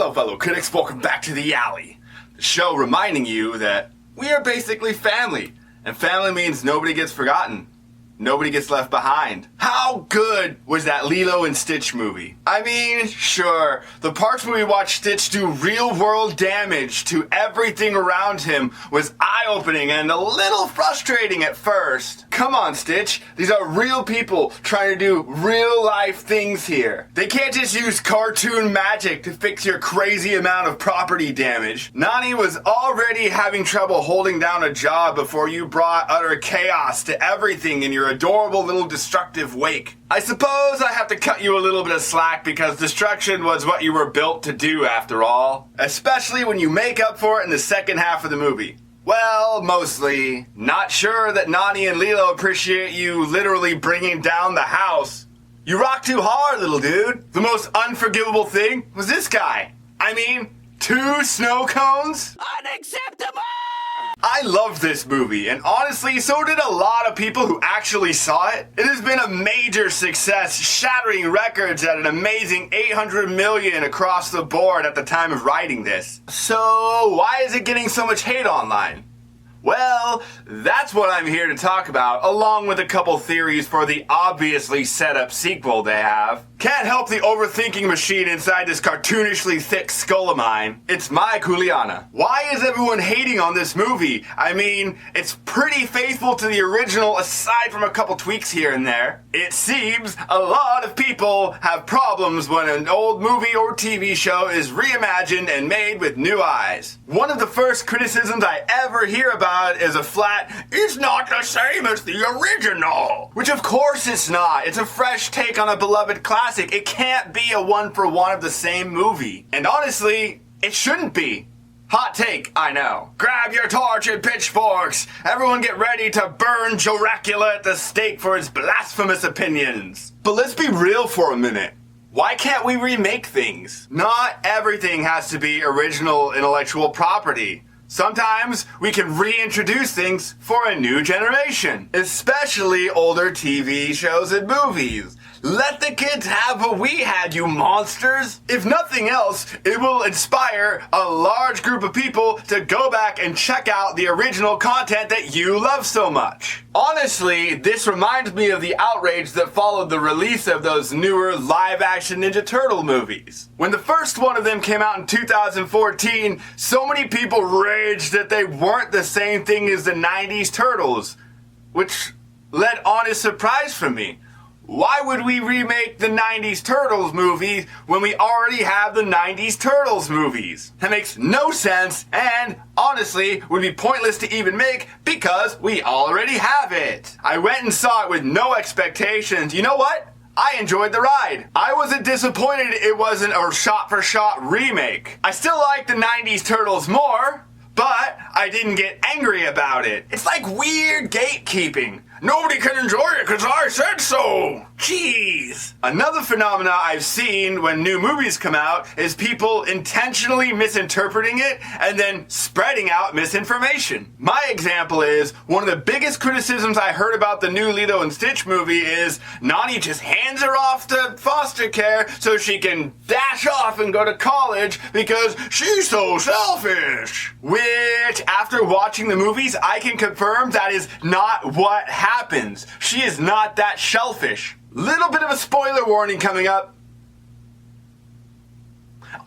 Hello fellow critics, welcome back to the alley. The show reminding you that we are basically family. And family means nobody gets forgotten. Nobody gets left behind. How good was that Lilo and Stitch movie? I mean, sure, the parts where we watched Stitch do real-world damage to everything around him was eye-opening and a little frustrating at first. Come on, Stitch. These are real people trying to do real-life things here. They can't just use cartoon magic to fix your crazy amount of property damage. Nani was already having trouble holding down a job before you brought utter chaos to everything in your adorable little destructive wake. I suppose I have to cut you a little bit of slack because destruction was what you were built to do after all. Especially when you make up for it in the second half of the movie. Well, mostly. Not sure that Nani and Lilo appreciate you literally bringing down the house. You rock too hard, little dude. The most unforgivable thing was this guy. I mean, 2 snow cones? Unacceptable! I love this movie, and honestly, so did a lot of people who actually saw it. It has been a major success, shattering records at an amazing 800 million across the board at the time of writing this. So, why is it getting so much hate online? Well, that's what I'm here to talk about, along with a couple theories for the obviously set up sequel they have. Can't help the overthinking machine inside this cartoonishly thick skull of mine. It's my Kuliana. Why is everyone hating on this movie? I mean, it's pretty faithful to the original aside from a couple tweaks here and there. It seems a lot of people have problems when an old movie or TV show is reimagined and made with new eyes. One of the first criticisms I ever hear about is a flat, "It's not the same as the original." Which of course it's not. It's a fresh take on a beloved classic. It can't be a one-for-one of the same movie. And honestly, it shouldn't be. Hot take, I know. Grab your torch and pitchforks. Everyone get ready to burn Joracula at the stake for his blasphemous opinions. But let's be real for a minute. Why can't we remake things? Not everything has to be original intellectual property. Sometimes we can reintroduce things for a new generation, especially older TV shows and movies. Let the kids have what we had, you monsters! If nothing else, it will inspire a large group of people to go back and check out the original content that you love so much. Honestly, this reminds me of the outrage that followed the release of those newer live-action Ninja Turtle movies. When the first one of them came out in 2014, so many people raged that they weren't the same thing as the 90s Turtles, which led honest surprise from me. Why would we remake the 90s Turtles movie when we already have the 90s Turtles movies? That makes no sense and, honestly, would be pointless to even make because we already have it. I went and saw it with no expectations. You know what? I enjoyed the ride. I wasn't disappointed it wasn't a shot-for-shot remake. I still like the 90s Turtles more, but I didn't get angry about it. It's like weird gatekeeping. Nobody can enjoy it because I said so. Jeez. Another phenomena I've seen when new movies come out is people intentionally misinterpreting it and then spreading out misinformation. My example is, one of the biggest criticisms I heard about the new Lilo and Stitch movie is Nani just hands her off to foster care so she can dash off and go to college because she's so selfish. Which, after watching the movies, I can confirm that is not what happens. She is not that shellfish. Little bit of a spoiler warning coming up.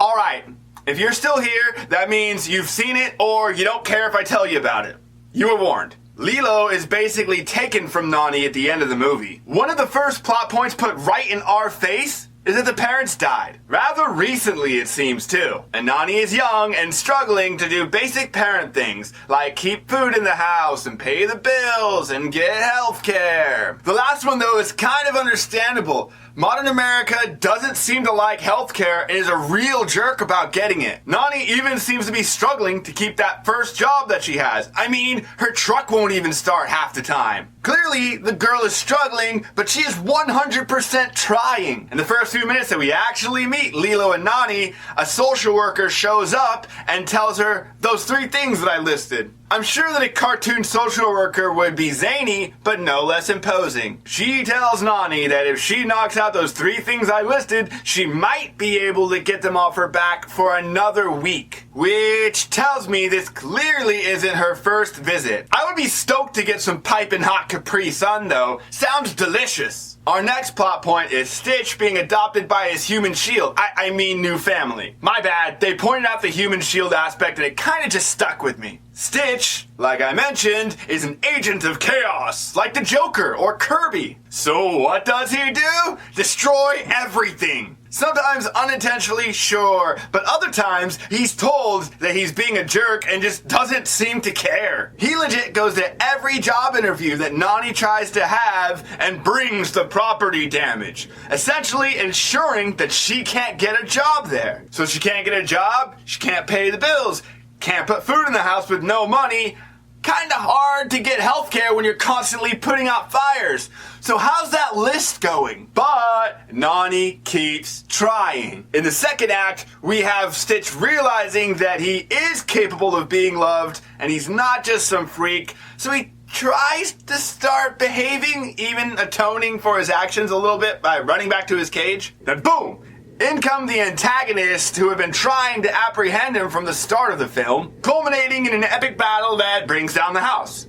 Alright, if you're still here, that means you've seen it or you don't care if I tell you about it. You were warned. Lilo is basically taken from Nani at the end of the movie. One of the first plot points put right in our face is that the parents died. Rather recently, it seems, too. And Nani is young and struggling to do basic parent things, like keep food in the house and pay the bills and get health care. The last one, though, is kind of understandable. Modern America doesn't seem to like healthcare and is a real jerk about getting it. Nani even seems to be struggling to keep that first job that she has. I mean, her truck won't even start half the time. Clearly, the girl is struggling, but she is 100% trying. In the first few minutes that we actually meet Lilo and Nani, a social worker shows up and tells her those 3 things that I listed. I'm sure that a cartoon social worker would be zany, but no less imposing. She tells Nani that if she knocks out those 3 things I listed, she might be able to get them off her back for another week. Which tells me this clearly isn't her first visit. I would be stoked to get some piping hot Capri Sun though. Sounds delicious. Our next plot point is Stitch being adopted by his human shield. I mean new family. My bad, they pointed out the human shield aspect and it kinda just stuck with me. Stitch, like I mentioned, is an agent of chaos, like the Joker or Kirby. So what does he do? Destroy everything. Sometimes unintentionally, sure, but other times he's told that he's being a jerk and just doesn't seem to care. He legit goes to every job interview that Nani tries to have and brings the property damage, essentially ensuring that she can't get a job there. So she can't get a job, she can't pay the bills, can't put food in the house with no money. Kinda hard to get healthcare when you're constantly putting out fires. So how's that list going? But Nani keeps trying. In the second act, we have Stitch realizing that he is capable of being loved and he's not just some freak. So he tries to start behaving, even atoning for his actions a little bit by running back to his cage. Then boom! In come the antagonists who have been trying to apprehend him from the start of the film, culminating in an epic battle that brings down the house.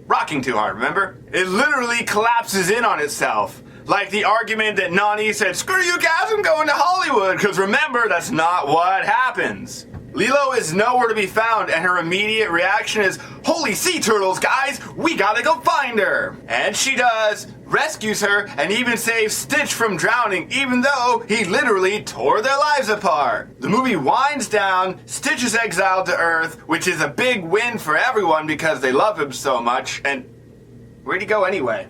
Rocking too hard, remember? It literally collapses in on itself. Like the argument that Nani said, "Screw you guys, I'm going to Hollywood," because remember, that's not what happens. Lilo is nowhere to be found, and her immediate reaction is, "Holy sea turtles, guys, we gotta go find her." And she does, rescues her, and even saves Stitch from drowning, even though he literally tore their lives apart. The movie winds down, Stitch is exiled to Earth, which is a big win for everyone because they love him so much, and where'd he go anyway?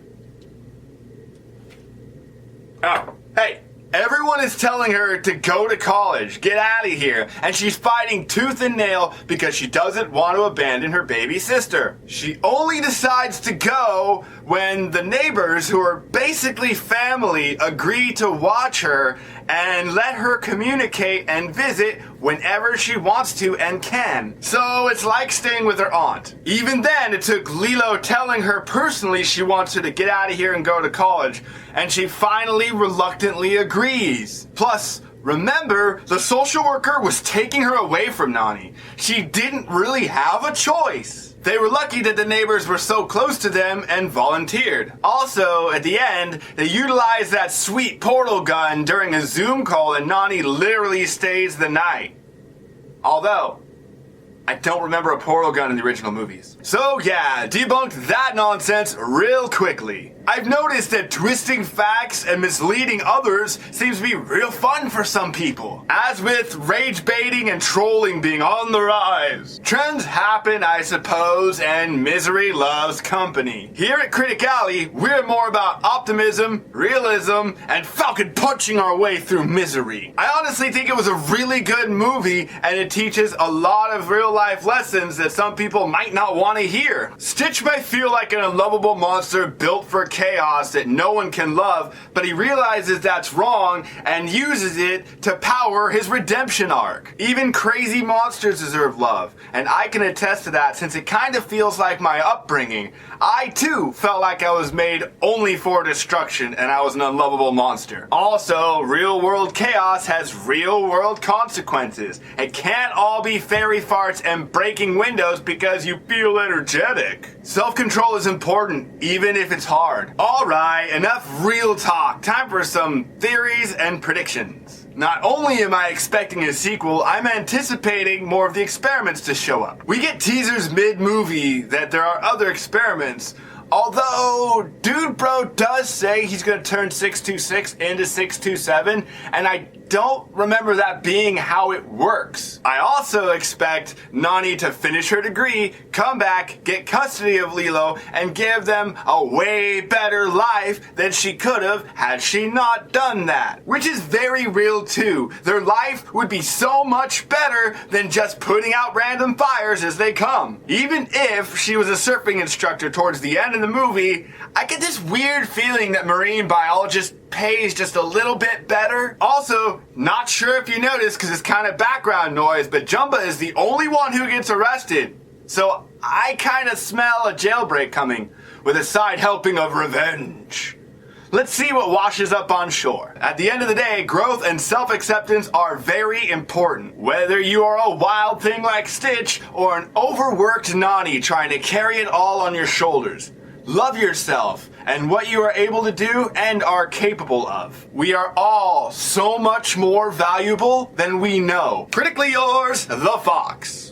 Oh, hey. Everyone is telling her to go to college, get out of here, and she's fighting tooth and nail because she doesn't want to abandon her baby sister. She only decides to go when the neighbors, who are basically family, agree to watch her and let her communicate and visit whenever she wants to and can. So it's like staying with her aunt. Even then, it took Lilo telling her personally she wants her to get out of here and go to college, and she finally reluctantly agrees. Plus, remember, the social worker was taking her away from Nani. She didn't really have a choice. They were lucky that the neighbors were so close to them and volunteered. Also, at the end, they utilized that sweet portal gun during a Zoom call and Nani literally stays the night. Although, I don't remember a portal gun in the original movies. So yeah, debunked that nonsense real quickly. I've noticed that twisting facts and misleading others seems to be real fun for some people. As with rage baiting and trolling being on the rise. Trends happen, I suppose, and misery loves company. Here at Critic Alley, we're more about optimism, realism, and falcon punching our way through misery. I honestly think it was a really good movie, and it teaches a lot of real life lessons that some people might not want to hear. Stitch may feel like an unlovable monster built for chaos that no one can love, but he realizes that's wrong and uses it to power his redemption arc. Even crazy monsters deserve love, and I can attest to that since it kind of feels like my upbringing. I too felt like I was made only for destruction and I was an unlovable monster. Also, real world chaos has real world consequences. It can't all be fairy farts and breaking windows because you feel energetic. Self-control is important, even if it's hard. Alright, enough real talk. Time for some theories and predictions. Not only am I expecting a sequel, I'm anticipating more of the experiments to show up. We get teasers mid-movie that there are other experiments, although Dude Bro does say he's gonna turn 626 into 627, and I don't remember that being how it works. I also expect Nani to finish her degree, come back, get custody of Lilo, and give them a way better life than she could have had she not done that. Which is very real too. Their life would be so much better than just putting out random fires as they come. Even if she was a surfing instructor towards the end of the movie, I get this weird feeling that marine biologist pays just a little bit better. Also, not sure if you noticed because it's kind of background noise, but Jumba is the only one who gets arrested. So I kinda smell a jailbreak coming, with a side helping of revenge. Let's see what washes up on shore. At the end of the day, growth and self-acceptance are very important. Whether you are a wild thing like Stitch or an overworked Nani trying to carry it all on your shoulders. Love yourself and what you are able to do and are capable of. We are all so much more valuable than we know. Critically yours, The Fox.